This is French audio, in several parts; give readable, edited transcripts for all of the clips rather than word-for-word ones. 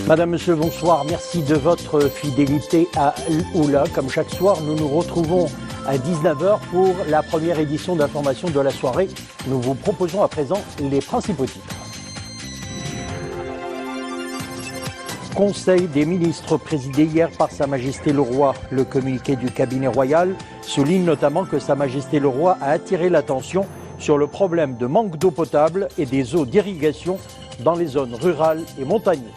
Madame, Monsieur, bonsoir. Merci de votre fidélité à Oula. Comme chaque soir, nous nous retrouvons à 19h pour la première édition d'information de la soirée. Nous vous proposons à présent les principaux titres. Conseil des ministres présidé hier par Sa Majesté le Roi. Le communiqué du cabinet royal souligne notamment que Sa Majesté le Roi a attiré l'attention sur le problème de manque d'eau potable et des eaux d'irrigation dans les zones rurales et montagneuses.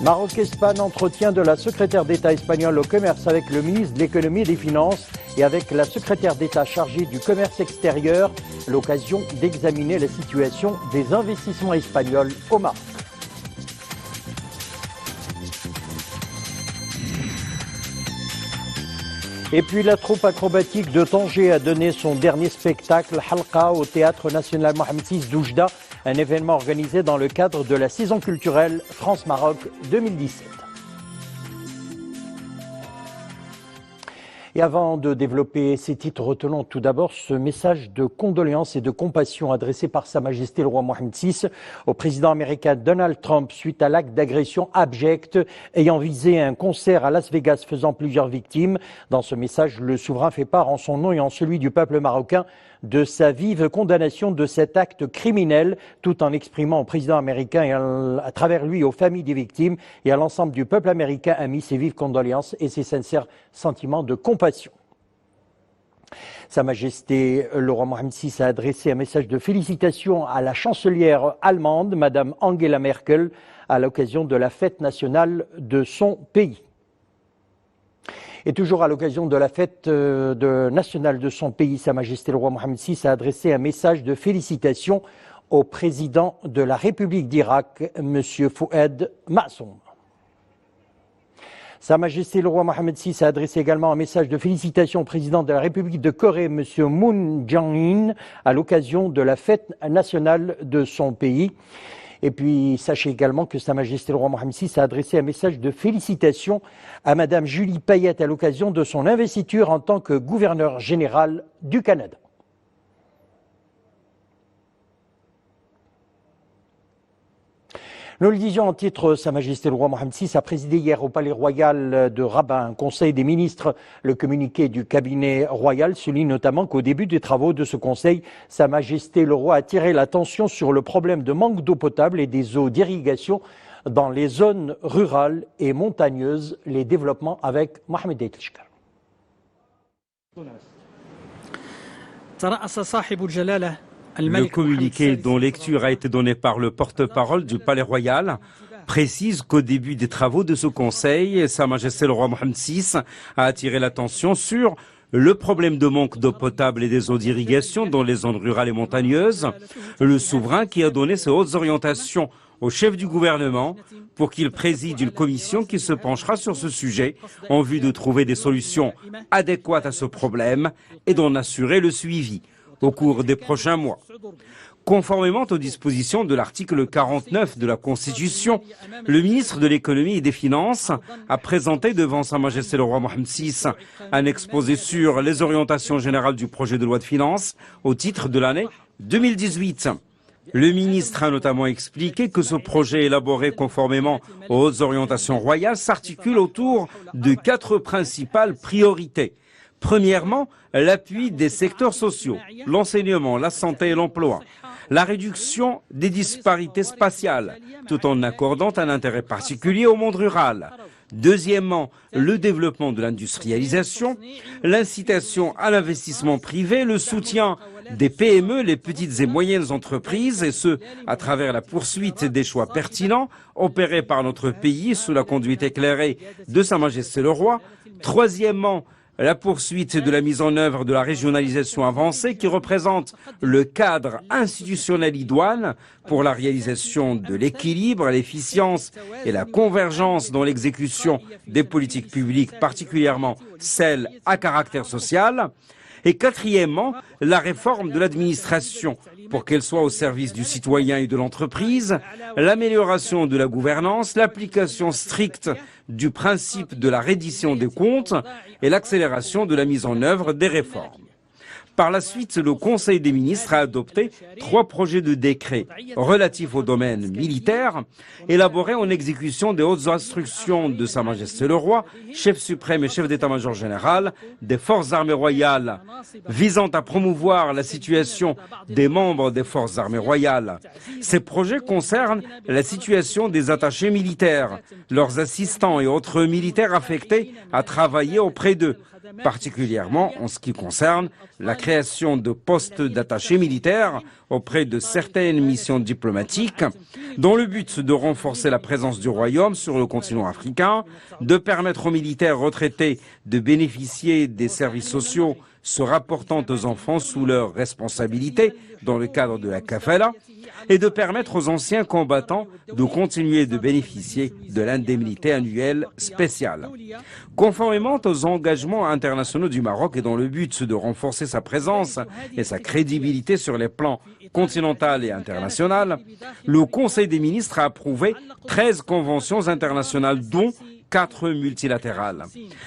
Maroc-Espagne, entretien de la secrétaire d'État espagnole au commerce avec le ministre de l'économie et des finances et avec la secrétaire d'État chargée du commerce extérieur, l'occasion d'examiner la situation des investissements espagnols au Maroc. Et puis la troupe acrobatique de Tanger a donné son dernier spectacle, Halqa, au Théâtre National Mohamed VI d'Oujda, un événement organisé dans le cadre de la saison culturelle France-Maroc 2017. Et avant de développer ces titres, retenons tout d'abord ce message de condoléances et de compassion adressé par Sa Majesté le Roi Mohamed VI au président américain Donald Trump suite à l'acte d'agression abjecte ayant visé un concert à Las Vegas faisant plusieurs victimes. Dans ce message, le souverain fait part en son nom et en celui du peuple marocain de sa vive condamnation de cet acte criminel, tout en exprimant au président américain et à travers lui aux familles des victimes et à l'ensemble du peuple américain ami ses vives condoléances et ses sincères sentiments de compassion. Sa Majesté le Roi Mohamed VI a adressé un message de félicitations à la chancelière allemande, Madame Angela Merkel, à l'occasion de la fête nationale de son pays. Et toujours à l'occasion de la fête nationale de son pays, Sa Majesté le Roi Mohamed VI a adressé un message de félicitations au président de la République d'Irak, M. Fouad Ma'soum. Sa Majesté le Roi Mohamed VI a adressé également un message de félicitations au président de la République de Corée, M. Moon Jae-in, à l'occasion de la fête nationale de son pays. Et puis, sachez également que Sa Majesté le Roi Mohamed VI a adressé un message de félicitations à Madame Julie Payette à l'occasion de son investiture en tant que gouverneur général du Canada. Nous le disions en titre, Sa Majesté le Roi Mohamed VI a présidé hier au Palais Royal de Rabat un conseil des ministres. Le communiqué du cabinet royal souligne notamment qu'au début des travaux de ce conseil, Sa Majesté le Roi a attiré l'attention sur le problème de manque d'eau potable et des eaux d'irrigation dans les zones rurales et montagneuses. Les développements avec Mohamed Eitlchkar. Le communiqué dont lecture a été donnée par le porte-parole du Palais Royal précise qu'au début des travaux de ce conseil, Sa Majesté le Roi Mohamed VI a attiré l'attention sur le problème de manque d'eau potable et des eaux d'irrigation dans les zones rurales et montagneuses. Le souverain qui a donné ses hautes orientations au chef du gouvernement pour qu'il préside une commission qui se penchera sur ce sujet en vue de trouver des solutions adéquates à ce problème et d'en assurer le suivi au cours des prochains mois. Conformément aux dispositions de l'article 49 de la Constitution, le ministre de l'économie et des finances a présenté devant Sa Majesté le Roi Mohamed VI un exposé sur les orientations générales du projet de loi de finances au titre de l'année 2018. Le ministre a notamment expliqué que ce projet élaboré conformément aux orientations royales s'articule autour de 4 principales priorités. Premièrement, l'appui des secteurs sociaux, l'enseignement, la santé et l'emploi, la réduction des disparités spatiales, tout en accordant un intérêt particulier au monde rural. Deuxièmement, le développement de l'industrialisation, l'incitation à l'investissement privé, le soutien des PME, les petites et moyennes entreprises, et ce, à travers la poursuite des choix pertinents opérés par notre pays sous la conduite éclairée de Sa Majesté le Roi. Troisièmement, la poursuite de la mise en œuvre de la régionalisation avancée qui représente le cadre institutionnel idoine pour la réalisation de l'équilibre, l'efficience et la convergence dans l'exécution des politiques publiques, particulièrement celles à caractère social. Et quatrièmement, la réforme de l'administration pour qu'elle soit au service du citoyen et de l'entreprise, l'amélioration de la gouvernance, l'application stricte du principe de la reddition des comptes et l'accélération de la mise en œuvre des réformes. Par la suite, le Conseil des ministres a adopté 3 projets de décret relatifs au domaine militaire, élaborés en exécution des hautes instructions de Sa Majesté le Roi, chef suprême et chef d'état-major général des forces armées royales, visant à promouvoir la situation des membres des forces armées royales. Ces projets concernent la situation des attachés militaires, leurs assistants et autres militaires affectés à travailler auprès d'eux, particulièrement en ce qui concerne la création de postes d'attachés militaires auprès de certaines missions diplomatiques, dans le but de renforcer la présence du Royaume sur le continent africain, de permettre aux militaires retraités de bénéficier des services sociaux se rapportant aux enfants sous leur responsabilité dans le cadre de la kafala, et de permettre aux anciens combattants de continuer de bénéficier de l'indemnité annuelle spéciale. Conformément aux engagements internationaux du Maroc et dans le but de renforcer sa présence et sa crédibilité sur les plans continental et international, le Conseil des ministres a approuvé 13 conventions internationales, dont 4 multilatérales.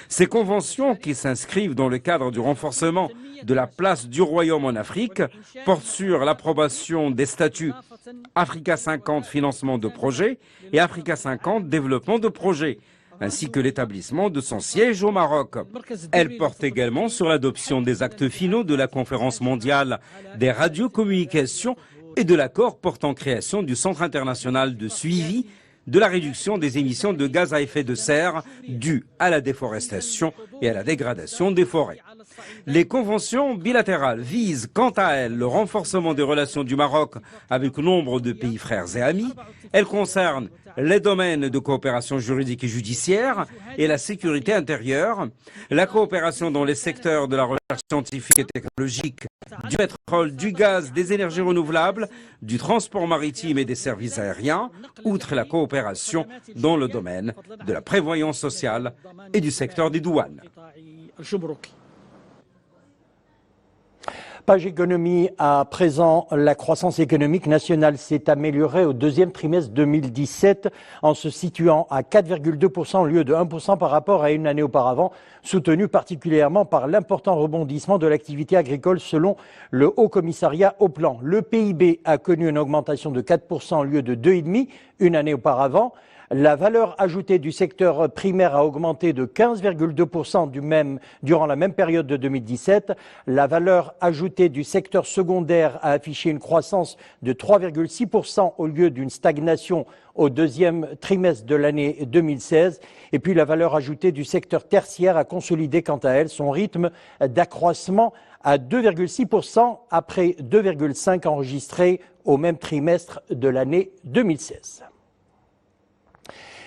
Ces conventions, qui s'inscrivent dans le cadre du renforcement de la place du Royaume en Afrique, portent sur l'approbation des statuts Africa 50 financement de projets et Africa 50 développement de projets, ainsi que l'établissement de son siège au Maroc. Elle porte également sur l'adoption des actes finaux de la Conférence mondiale des radiocommunications et de l'accord portant création du Centre international de suivi de la réduction des émissions de gaz à effet de serre dues à la déforestation et à la dégradation des forêts. Les conventions bilatérales visent, quant à elles, le renforcement des relations du Maroc avec nombre de pays frères et amis. Elles concernent les domaines de coopération juridique et judiciaire et la sécurité intérieure, la coopération dans les secteurs de la recherche scientifique et technologique, du pétrole, du gaz, des énergies renouvelables, du transport maritime et des services aériens, outre la coopération dans le domaine de la prévoyance sociale et du secteur des douanes. Page économie, à présent, la croissance économique nationale s'est améliorée au deuxième trimestre 2017 en se situant à 4,2% au lieu de 1% par rapport à une année auparavant, soutenu particulièrement par l'important rebondissement de l'activité agricole selon le Haut Commissariat au Plan. Le PIB a connu une augmentation de 4% au lieu de 2,5% une année auparavant. La valeur ajoutée du secteur primaire a augmenté de 15,2% durant la même période de 2017. La valeur ajoutée du secteur secondaire a affiché une croissance de 3,6% au lieu d'une stagnation au deuxième trimestre de l'année 2016. Et puis la valeur ajoutée du secteur tertiaire a consolidé quant à elle son rythme d'accroissement à 2,6% après 2,5% enregistrés au même trimestre de l'année 2016.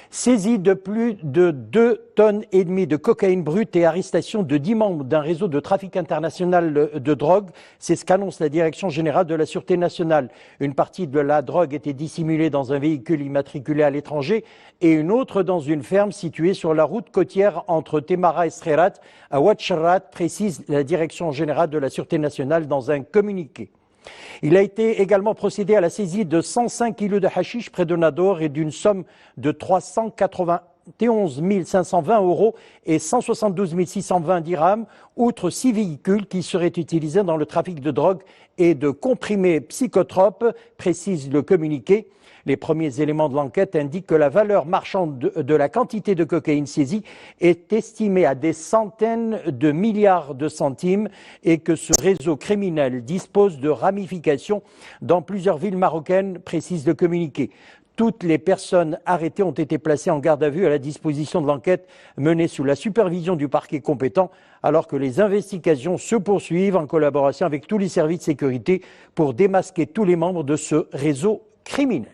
Saisie de plus de 2,5 tonnes de cocaïne brute et arrestation de 10 membres d'un réseau de trafic international de drogue, c'est ce qu'annonce la Direction générale de la Sûreté nationale. Une partie de la drogue était dissimulée dans un véhicule immatriculé à l'étranger et une autre dans une ferme située sur la route côtière entre Temara et Srerat à Ouad Charrat, précise la Direction générale de la Sûreté nationale dans un communiqué. Il a été également procédé à la saisie de 105 kilos de hashish près de Nador et d'une somme de 391 520 € et 172 620 dirhams, outre 6 véhicules qui seraient utilisés dans le trafic de drogue et de comprimés psychotropes, précise le communiqué. Les premiers éléments de l'enquête indiquent que la valeur marchande de la quantité de cocaïne saisie est estimée à des centaines de milliards de centimes et que ce réseau criminel dispose de ramifications dans plusieurs villes marocaines, précise le communiqué. Toutes les personnes arrêtées ont été placées en garde à vue à la disposition de l'enquête menée sous la supervision du parquet compétent, alors que les investigations se poursuivent en collaboration avec tous les services de sécurité pour démasquer tous les membres de ce réseau criminel.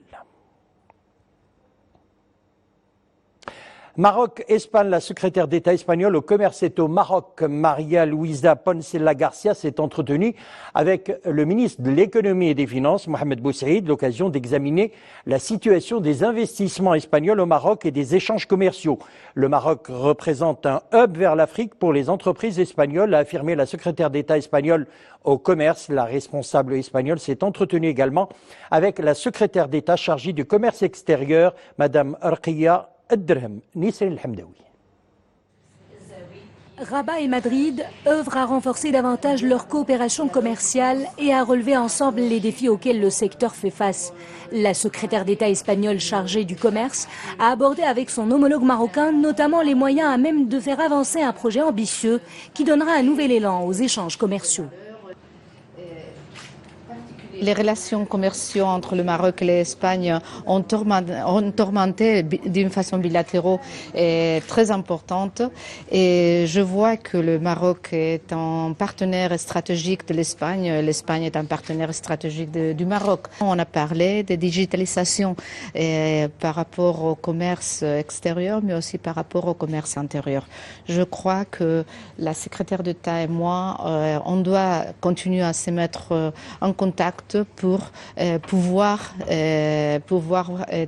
Maroc-Espagne, la secrétaire d'État espagnole au commerce et au Maroc, Maria Luisa Poncela Garcia, s'est entretenue avec le ministre de l'économie et des finances, Mohamed Boussaïd, l'occasion d'examiner la situation des investissements espagnols au Maroc et des échanges commerciaux. Le Maroc représente un hub vers l'Afrique pour les entreprises espagnoles, a affirmé la secrétaire d'État espagnole au commerce. La responsable espagnole s'est entretenue également avec la secrétaire d'État chargée du commerce extérieur, Madame Arqiya الدرهم نيسرين الحمداوي. Rabat et Madrid œuvrent à renforcer davantage leur coopération commerciale et à relever ensemble les défis auxquels le secteur fait face. La secrétaire d'État espagnole chargée du commerce a abordé avec son homologue marocain notamment les moyens à même de faire avancer un projet ambitieux qui donnera un nouvel élan aux échanges commerciaux. Les relations commerciales entre le Maroc et l'Espagne ont tourmenté d'une façon bilatérale et très importante. Et je vois que le Maroc est un partenaire stratégique de l'Espagne. L'Espagne est un partenaire stratégique du Maroc. On a parlé de digitalisation par rapport au commerce extérieur, mais aussi par rapport au commerce intérieur. Je crois que la secrétaire d'État et moi, on doit continuer à se mettre en contact pour pouvoir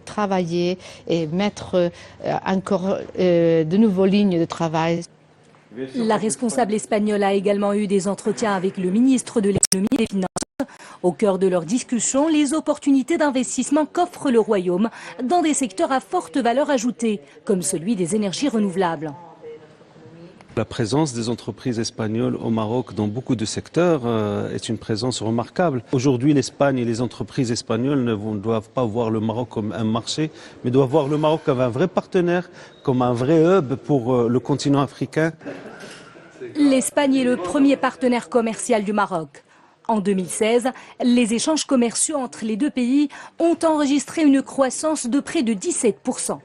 travailler et mettre encore de nouvelles lignes de travail. La responsable espagnole a également eu des entretiens avec le ministre de l'économie et des finances. Au cœur de leurs discussions, les opportunités d'investissement qu'offre le Royaume dans des secteurs à forte valeur ajoutée, comme celui des énergies renouvelables. La présence des entreprises espagnoles au Maroc dans beaucoup de secteurs est une présence remarquable. Aujourd'hui, l'Espagne et les entreprises espagnoles ne doivent pas voir le Maroc comme un marché, mais doivent voir le Maroc comme un vrai partenaire, comme un vrai hub pour le continent africain. L'Espagne est le premier partenaire commercial du Maroc. En 2016, les échanges commerciaux entre les deux pays ont enregistré une croissance de près de 17%.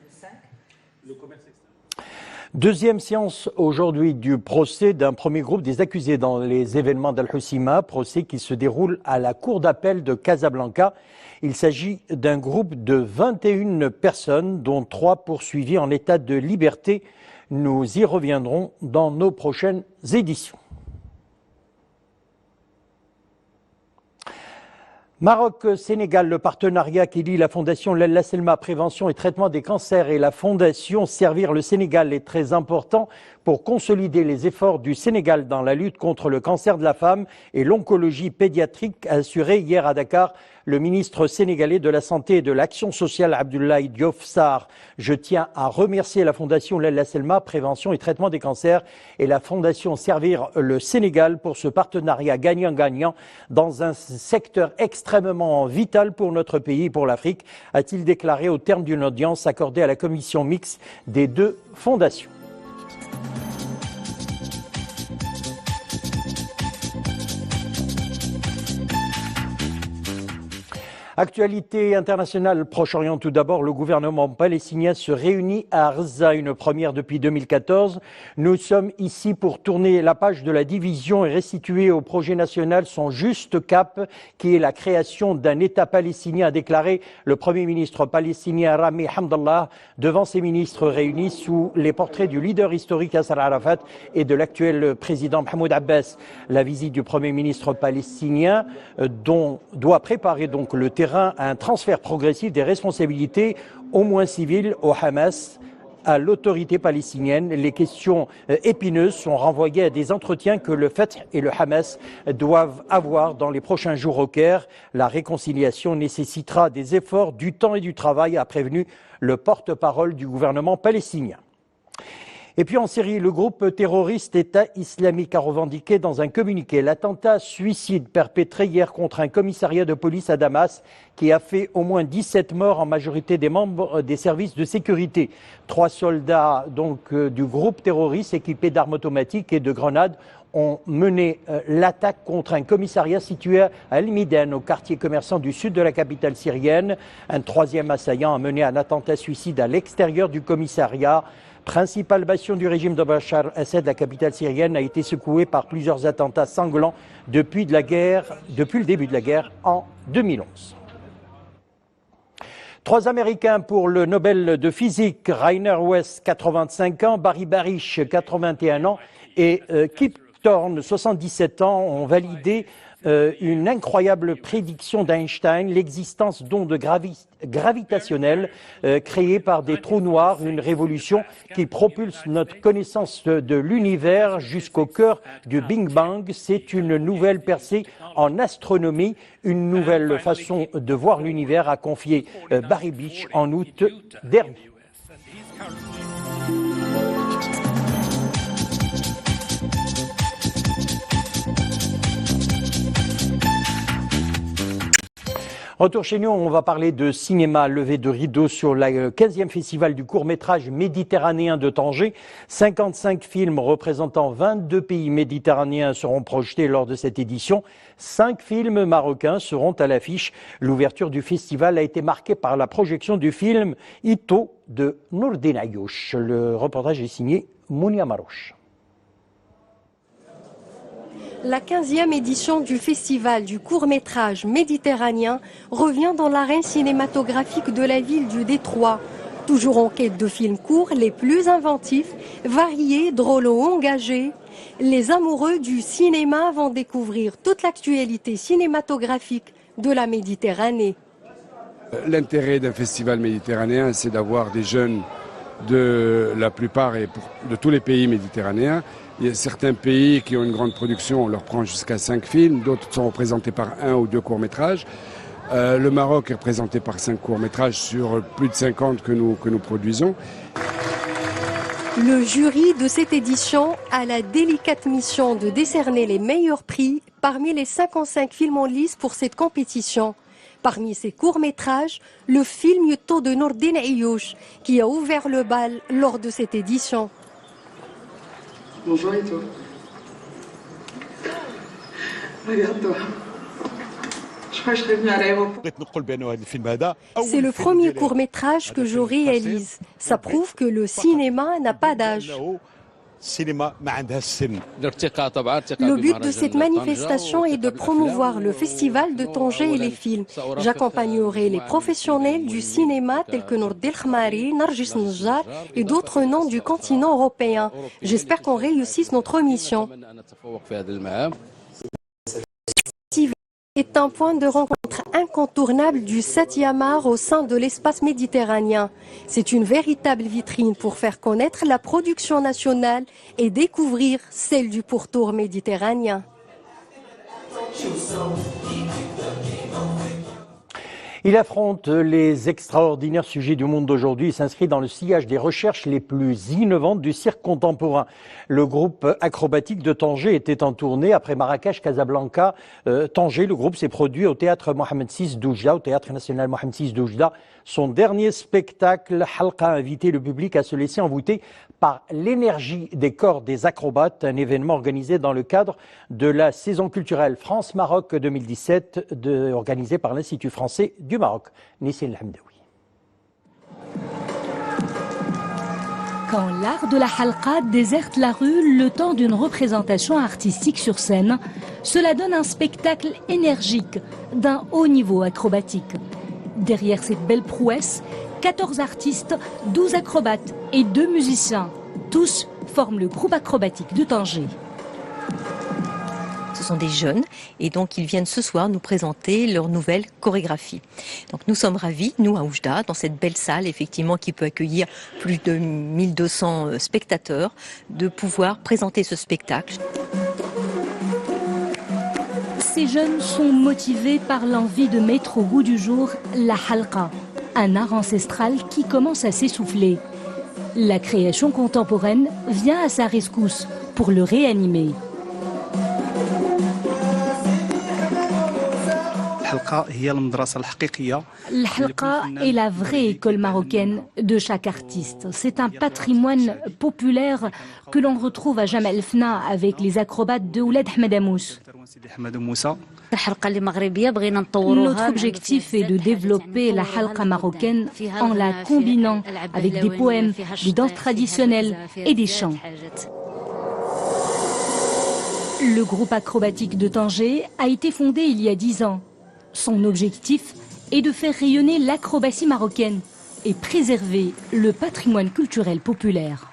Deuxième séance aujourd'hui du procès d'un premier groupe des accusés dans les événements d'Al-Hoceima, procès qui se déroule à la cour d'appel de Casablanca. Il s'agit d'un groupe de 21 personnes, dont 3 poursuivis en état de liberté. Nous y reviendrons dans nos prochaines éditions. Maroc-Sénégal, le partenariat qui lie la Fondation Lalla Selma Prévention et Traitement des cancers et la Fondation Servir le Sénégal est très important pour consolider les efforts du Sénégal dans la lutte contre le cancer de la femme et l'oncologie pédiatrique, a assuré hier à Dakar le ministre sénégalais de la Santé et de l'Action sociale Abdoulaye Diouf Sarr. Je tiens à remercier la Fondation Lalla Selma Prévention et Traitement des cancers et la Fondation Servir le Sénégal pour ce partenariat gagnant-gagnant dans un secteur extrêmement vital pour notre pays et pour l'Afrique, a-t-il déclaré au terme d'une audience accordée à la commission mixte des deux fondations. Actualité internationale, Proche-Orient tout d'abord, le gouvernement palestinien se réunit à Arza, une première depuis 2014. Nous sommes ici pour tourner la page de la division et restituer au projet national son juste cap, qui est la création d'un État palestinien, a déclaré le Premier ministre palestinien Rami Hamdallah devant ses ministres réunis sous les portraits du leader historique Yasser Arafat et de l'actuel président Mahmoud Abbas. La visite du Premier ministre palestinien doit préparer donc le terrain à un transfert progressif des responsabilités, au moins civiles, au Hamas, à l'autorité palestinienne. Les questions épineuses sont renvoyées à des entretiens que le Fatah et le Hamas doivent avoir dans les prochains jours au Caire. La réconciliation nécessitera des efforts, du temps et du travail, a prévenu le porte-parole du gouvernement palestinien. Et puis en Syrie, le groupe terroriste État islamique a revendiqué dans un communiqué l'attentat suicide perpétré hier contre un commissariat de police à Damas qui a fait au moins 17 morts, en majorité des membres des services de sécurité. 3 soldats du groupe terroriste équipés d'armes automatiques et de grenades ont mené l'attaque contre un commissariat situé à Al-Midan, au quartier commerçant du sud de la capitale syrienne. Un troisième assaillant a mené un attentat suicide à l'extérieur du commissariat. Principale bastion du régime de Bachar Assad, la capitale syrienne a été secouée par plusieurs attentats sanglants depuis le début de la guerre en 2011. 3 Américains pour le Nobel de physique, Rainer West, 85 ans, Barry Barish, 81 ans et Kip Thorne, 77 ans, ont validé une incroyable prédiction d'Einstein, l'existence d'ondes gravitationnelles créées par des trous noirs, une révolution qui propulse notre connaissance de l'univers jusqu'au cœur du Big Bang. C'est une nouvelle percée en astronomie, une nouvelle façon de voir l'univers, a confié Barry Barish en août dernier. Retour chez nous, on va parler de cinéma, levé de rideau sur le 15e festival du court-métrage méditerranéen de Tanger. 55 films représentant 22 pays méditerranéens seront projetés lors de cette édition. 5 films marocains seront à l'affiche. L'ouverture du festival a été marquée par la projection du film Ito de Nourdine Ayouch. Le reportage est signé Mounia Marouche. La 15e édition du festival du court-métrage méditerranéen revient dans l'arène cinématographique de la ville du Détroit. Toujours en quête de films courts les plus inventifs, variés, drôles ou engagés, les amoureux du cinéma vont découvrir toute l'actualité cinématographique de la Méditerranée. L'intérêt d'un festival méditerranéen, c'est d'avoir des jeunes de la plupart et de tous les pays méditerranéens. Il y a certains pays qui ont une grande production, on leur prend jusqu'à 5 films, d'autres sont représentés par 1 ou 2 courts-métrages. Le Maroc est représenté par 5 courts-métrages sur plus de 50 que nous produisons. Le jury de cette édition a la délicate mission de décerner les meilleurs prix parmi les 55 films en lice pour cette compétition. Parmi ces courts-métrages, le film Ito de Nourdine Ayouch qui a ouvert le bal lors de cette édition. Bonjour Ito. Regarde-toi. Je crois que je serais venue à l'aéroport. C'est le premier court-métrage que je réalise. Ça prouve que le cinéma n'a pas d'âge. Le but de cette manifestation est de promouvoir le festival de Tanger et les films. J'accompagnerai les professionnels du cinéma tels que Nourdine Khmari, Narjis Najjar et d'autres noms du continent européen. J'espère qu'on réussisse notre mission. Est un point de rencontre incontournable du 7e art au sein de l'espace méditerranéen. C'est une véritable vitrine pour faire connaître la production nationale et découvrir celle du pourtour méditerranéen. Il affronte les extraordinaires sujets du monde d'aujourd'hui et s'inscrit dans le sillage des recherches les plus innovantes du cirque contemporain. Le groupe acrobatique de Tanger était en tournée après Marrakech, Casablanca, Tanger. Le groupe s'est produit au théâtre Mohamed VI d'Oujda, au théâtre national Mohamed VI d'Oujda. Son dernier spectacle, Halqa, a invité le public à se laisser envoûter par l'énergie des corps des acrobates, un événement organisé dans le cadre de la saison culturelle France-Maroc 2017, organisé par l'Institut français du Maroc. Nissine Hamdaoui. Quand l'art de la halqa déserte la rue le temps d'une représentation artistique sur scène, cela donne un spectacle énergique d'un haut niveau acrobatique. Derrière cette belle prouesse, 14 artistes, 12 acrobates et 2 musiciens. Tous forment le groupe acrobatique de Tanger. Ce sont des jeunes et donc ils viennent ce soir nous présenter leur nouvelle chorégraphie. Donc nous sommes ravis, nous à Oujda, dans cette belle salle effectivement qui peut accueillir plus de 1200 spectateurs, de pouvoir présenter ce spectacle. Ces jeunes sont motivés par l'envie de mettre au goût du jour la halqa, un art ancestral qui commence à s'essouffler. La création contemporaine vient à sa rescousse pour le réanimer. L'halqa est la vraie école marocaine de chaque artiste. C'est un patrimoine populaire que l'on retrouve à Jamal El Fna avec les acrobates de Ouled Ahmed Amous. Notre objectif est de développer la halqa marocaine en la combinant avec des poèmes, des danses traditionnelles et des chants. Le groupe acrobatique de Tanger a été fondé il y a 10 ans. Son objectif est de faire rayonner l'acrobatie marocaine et préserver le patrimoine culturel populaire.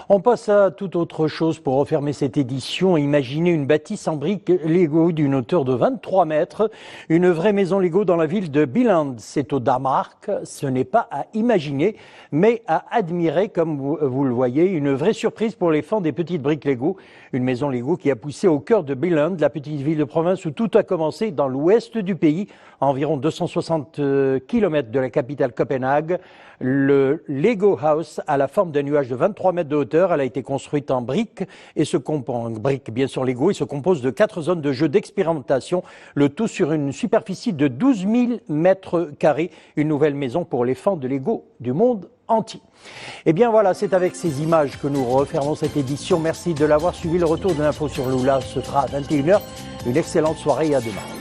On passe à toute autre chose pour refermer cette édition. Imaginez une bâtisse en briques Lego d'une hauteur de 23 mètres. Une vraie maison Lego dans la ville de Biland. C'est au Danemark. Ce n'est pas à imaginer, mais à admirer, comme vous le voyez. Une vraie surprise pour les fans des petites briques Lego. Une maison Lego qui a poussé au cœur de Billund, la petite ville de province où tout a commencé dans l'ouest du pays, à environ 260 km de la capitale Copenhague. Le Lego House a la forme d'un nuage de 23 mètres de hauteur. Elle a été construite en briques et se compose, bien sûr Lego, et se compose de 4 zones de jeux d'expérimentation, le tout sur une superficie de 12 000 mètres carrés. Une nouvelle maison pour les fans de Lego du monde entier. Et bien voilà, c'est avec ces images que nous refermons cette édition. Merci de l'avoir suivi. Le retour de l'info sur Lula se fera à 21h. Une excellente soirée et à demain.